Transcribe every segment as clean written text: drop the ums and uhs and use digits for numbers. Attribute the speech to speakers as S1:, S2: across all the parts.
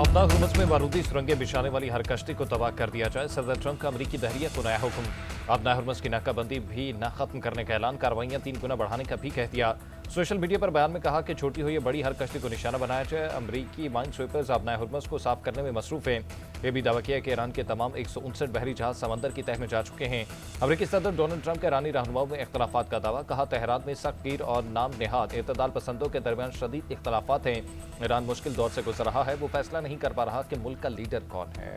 S1: अपना हुर्मुज़ में बारूदी सुरंगें बिछाने वाली हर कश्ती को तबाह कर दिया जाए। सदर ट्रंप का अमरीकी बहरिया को नया हुक्म। अपना हुर्मुज़ की नाकाबंदी भी न खत्म करने का ऐलान, कार्रवाइयां 3 गुना बढ़ाने का भी कह दिया। सोशल मीडिया पर बयान में कहा कि छोटी हुई बड़ी हर कश्ती को निशाना बनाया जाए। अमरीकी माइन स्वीपर्स अपना हुर्मुज़ को साफ करने में मसरूफ हैं। यह भी दावा किया कि ईरान के तमाम 159 बहरी जहाज समंदर की तह में जा चुके हैं। अमरीकी सदर डोनाल्ड ट्रंप का ईरानी रहनुमाओं में इख्तलाफात का दावा, कहा तेहरान में सख्त गिर और नाम नेहाद इतदाल पसंदों के दरमियान शदीद इख्तलाफात हैं। ईरान मुश्किल दौर से गुजर रहा है, वो फैसला नहीं कर पा रहा कि मुल्क का लीडर कौन है।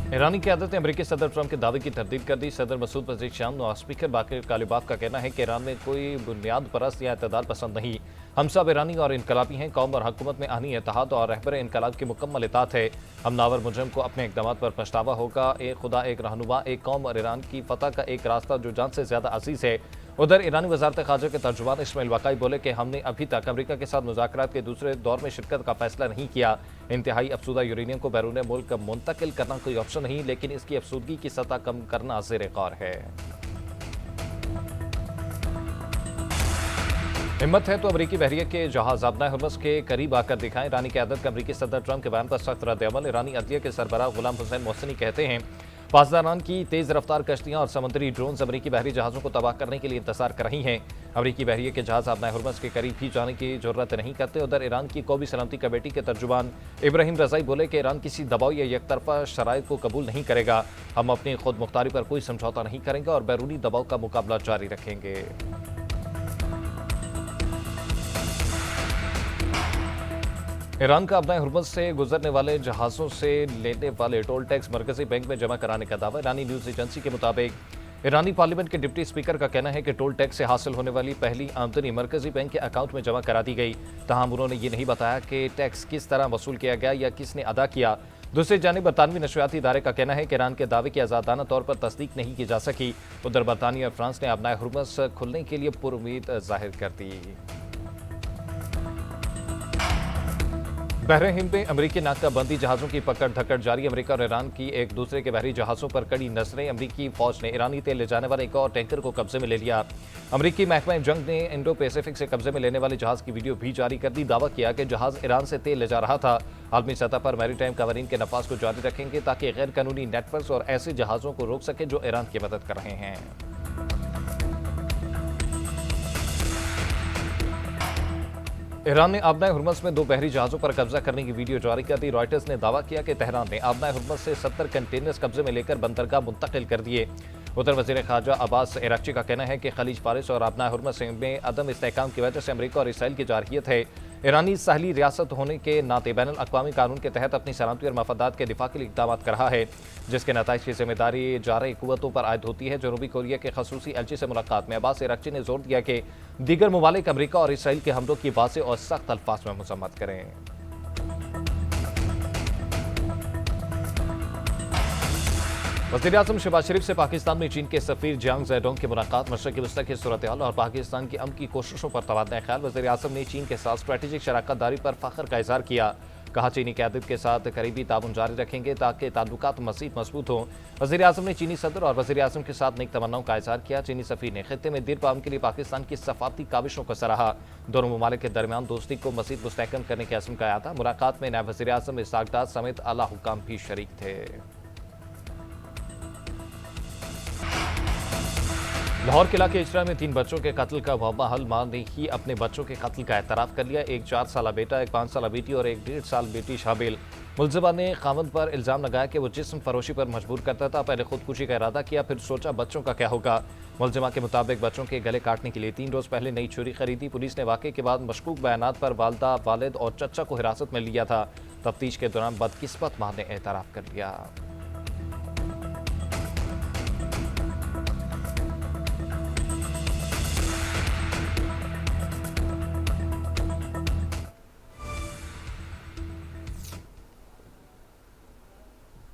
S1: ईरानी क़यादत ने अमरीकी सदर ट्रंप के दावे की तरदीद कर दी। सदर मसूद पज़ेशियान और स्पीकर बाकर कालिबाफ का कहना है कि ईरान में कोई बुनियाद परस्त या इत्तेदाल पसंद नहीं। हम सब ईरानी और इनकलाबी हैं। कौम और हुकूमत में आनी इत्तेहाद और रहबर इनकलाब की मुकम्मल इताअत है। हमलावर मुजरिम को अपने इक़दाम पर पछतावा होगा। एक खुदा, एक रहनुमा, एक कौम और ईरान की फतह का एक रास्ता जो जान से ज़्यादा अजीज़ है। उधर ईरानी वज़ारत ख़ारजा के तर्जुमान इस्माइल वाक़ई बोले कि हमने अभी तक अमरीका के साथ मुज़ाकरात के दूसरे दौर में शिरकत का फैसला नहीं किया। इंतहाई अफसूदा यूरेनियम को बैरून मुल्क मुंतकिल करना कोई ऑप्शन नहीं, लेकिन इसकी अफसूदगी की सतह कम करना ज़ेर गौर है। हिम्मत है तो अमरीकी बहरिया के जहाज अपना हुर्मुज़ के करीब आकर दिखाएं। ईरानी क़यादत का अमरीकी सदर ट्रंप के बयान पर सख्त रद्द-ए-अमल। ईरानी अदलिया के सरबराह गुलाम हुसैन मोहसिनी कहते हैं, पासदारान की तेज रफ्तार कश्तियां और समुद्री ड्रोन्स अमरीकी बहरी जहाज़ों को तबाह करने के लिए इंतजार कर रही हैं। अमरीकी बहरिया के जहाज अपना हुर्मुज़ के करीब भी जाने की जरूरत नहीं करते। उधर ईरान की कौमी सलामती कमेटी के तर्जुमान इब्राहिम रज़ाई बोले कि ईरान किसी दबाव या एकतरफा शराइत को कबूल नहीं करेगा। हम अपनी खुद मुख्तारी पर कोई समझौता नहीं करेंगे और बैरूनी दबाव का मुकाबला जारी रखेंगे। ईरान का अपना हुर्मुज़ से गुजरने वाले जहाज़ों से लेने वाले टोल टैक्स मरकजी बैंक में जमा कराने का दावा। ईरानी न्यूज़ एजेंसी के मुताबिक ईरानी पार्लियामेंट के डिप्टी स्पीकर का कहना है कि टोल टैक्स से हासिल होने वाली पहली आमदनी मरकजी बैंक के अकाउंट में जमा करा दी गई। तहम उन्होंने ये नहीं बताया कि टैक्स किस तरह वसूल किया गया या किसने अदा किया। दूसरी जानिब बरतानवी नशरियाती इदारे का कहना है कि ईरान के दावे की आज़ादाना तौर पर तस्दीक नहीं की जा सकी। उधर बरतानिया और फ्रांस ने अपना हुर्मुज़ खुलने के लिए पुरुम्मीद जाहिर कर दी। बहरे हिंद में अमरीकी नाकाबंदी जहाज़ों की पकड़ धकड़ जारी। अमरीका और ईरान की एक दूसरे के बहरी जहाज़ों पर कड़ी नजरें। अमरीकी फौज ने ईरानी तेल ले जाने वाले एक और टैंकर को कब्जे में ले लिया। अमरीकी महकमा जंग ने इंडो पैसिफिक से कब्जे में लेने वाले जहाज़ की वीडियो भी जारी कर दी। दावा किया कि जहाज़ ईरान से तेल ले जा रहा था। आलमी सतह पर मैरीटाइम कवानीन के नफाज को जारी रखेंगे ताकि गैर कानूनी नेटवर्क और ऐसे जहाज़ों को रोक सके जो ईरान की मदद कर रहे हैं। ईरान ने आबना हुर्मुज़ में 2 बहरी जहाज़ों पर कब्जा करने की वीडियो जारी कर दी। रॉयटर्स ने दावा किया कि तेहरान ने आबना हुर्मुज़ से 70 कंटेनर्स कब्जे में लेकर बंदरगाह मुंतकिल कर दिए। उधर वज़ीर ख़ारजा अब्बास इराक़ची का कहना है कि खलीज फारिस और आबना हुर्मुज़ में अदम इस्तेहकाम की वजह से अमरीका और इसराइल की जारहियत है। ईरानी साहली रियासत होने के नाते बैनुल अक़वामी कानून के तहत अपनी सलामती और मफादात के दिफा के लिए इक़दाम कर रहा है, जिसके नताइज की जिम्मेदारी जारी कुव्वतों पर आयद होती है। जनूबी कोरिया के खसूसी एलची से मुलाकात में अब्बास इराक़ची ने जोर दिया कि दीगर ममालिक अमरीका और इसराइल के हमलों की वाज़ेह और सख्त अल्फाज में मज़म्मत करें। वज़ीर-ए-आज़म शहबाज शरीफ से पाकिस्तान में चीन के सफ़ीर जियांग ज़ेडोंग की मुलाकात। मशरक़ी वस्ता की सूरत-ए-हाल और पाकिस्तान की अमन की कोशिशों पर तबादला ख्याल। वज़ीर-ए-आज़म ने चीन के साथ स्ट्रेटेजिक शराकत दारी पर फ़ख्र का इज़हार किया। कहा, चीनी क़यादत के साथ करीबी ताउन जारी रखेंगे ताकि ताल्लुकात मज़ीद मजबूत हों। वज़ीर-ए-आज़म ने चीनी सदर और वज़ीर-ए-आज़म के साथ नेक तमन्नाओं का इज़हार किया। चीनी सफ़ीर ने खित्ते में दीर पाम के लिए पाकिस्तान की सफ़ारती काविशों को सराहा। दोनों ममालिक के दरमियान दोस्ती को मज़ीद मुस्तहकम करने के अज़्म का था। मुलाकात में नायब वज़ीर-ए-आज़म इसहाक़ डार समेत आला हुक्काम भी शरीक थे। लाहौर के इलाके इजरा में 3 बच्चों के कत्ल का मुअम्मा हल। मां ने ही अपने बच्चों के कत्ल का एतराफ़ कर लिया। एक 4 साला बेटा, एक 5 साला बेटी और एक 1.5 साल बेटी शामिल। मुलज़िमा ने खामद पर इल्ज़ाम लगाया कि वो जिस्म फरोशी पर मजबूर करता था। पहले खुदकुशी का इरादा किया, फिर सोचा बच्चों का क्या होगा। मुलज़िमा के मुताबिक बच्चों के गले काटने के लिए 3 रोज़ पहले नई छुरी खरीदी। पुलिस ने वाक़े के बाद मशकूक बयानात पर वालदा, वालिद और चचा को हिरासत में लिया था। तफ्तीश के दौरान बदकिस्मत मां ने एतराफ़ कर लिया।